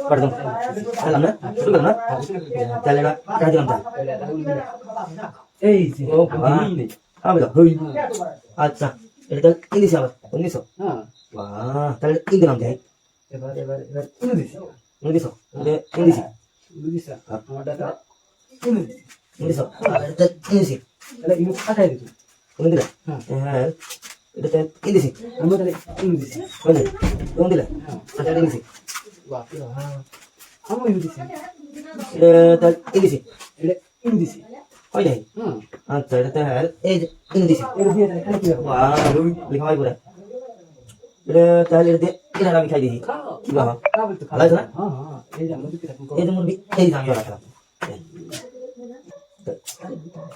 pardon. Alam na? Sugal na? Tayo na. Kaya dilam tayo. এই যে Oh, আমি তো হই আচ্ছা এটা ইংলিশ আবার ইংলিশ হ্যাঁ বাহ তাহলে ইংরেজি নাম দেয় এবার এবার এবার ইংলিশ ইংলিশ এটা ইংলিশ ইংলিশ আমারটা ইংলিশ ইংলিশ এটা ইংলিশ তাহলে ইংলিশ পাঠাই দিত ইংলিশ হ্যাঁ এটা ইংলিশ আমি তাহলে ইংলিশ বলে ইংলিশ আচ্ছা ইংলিশ বাহ আমি ইংলিশ এটা ইংলিশ এটা ইংলিশ হয় নাই হুম আচ্ছা এটা এই ইংলিশ এর দিয়ে এখানে কি হবে বাহ লেখা হয় পুরা এটা তাহলে এটা আমি খাই দিই খাও কি বাবা খাও বলতে খাও ভালো আছে না হ্যাঁ হ্যাঁ এই যে আমরা দিতে থাকুন এই যে মুরগি এই যে আমি রাখলাম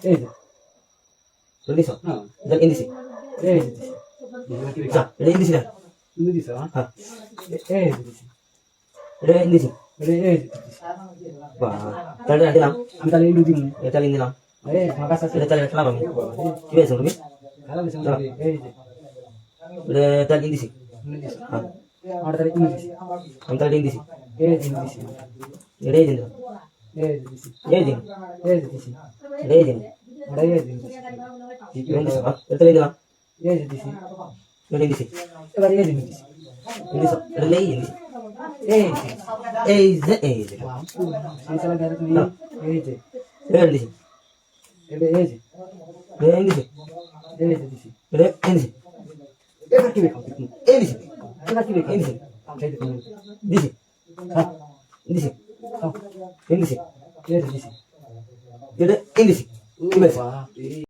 এই যে ইংলিশ হ্যাঁ এটা ইংলিশ এই যে কি আচ্ছা এটা ইংলিশ না ইংলিশ হ্যাঁ এই যে এটা ইংলিশ এই যে বাহ তাহলে এটা দিলাম আমি তাহলে ইংলিশ দিই এটা দিলাম এই ফাঁকা আছে এটা তাহলে রাখলাম আমি কি হয়েছে তুমি খেলা বেশি এই যে এটা তাহলে ইংলিশ ইংলিশ হ্যাঁ আমার তাহলে ইংলিশ আমি তাহলে ইংলিশ এই যে ইংলিশ এটাই দিন এই যে দিছি এই দিন এই যে দিছি এটাই দিন ওটা এই যে দিছি ইংলিশ এটা তাহলে দিলাম এই যে দিছি এটা ইংলিশ এবার এই যে দিছি ইংলিশ এটা লেই ইংলিশ এই যে এই যে সেই সালা গারে তুমি এই যে এটা ইংলিশ এটা এই যে এটা ইংলিশ এই যে দিছি এটা ইংলিশ এবার কি বেখাও ইংলিশ এবার কি বেখাও ইংলিশ সেই তো দিছি হ্যাঁ ইংলিশ হ্যাঁ ইংলিশ এই যে দিছি এটা ইংলিশ কি বলছ বাহ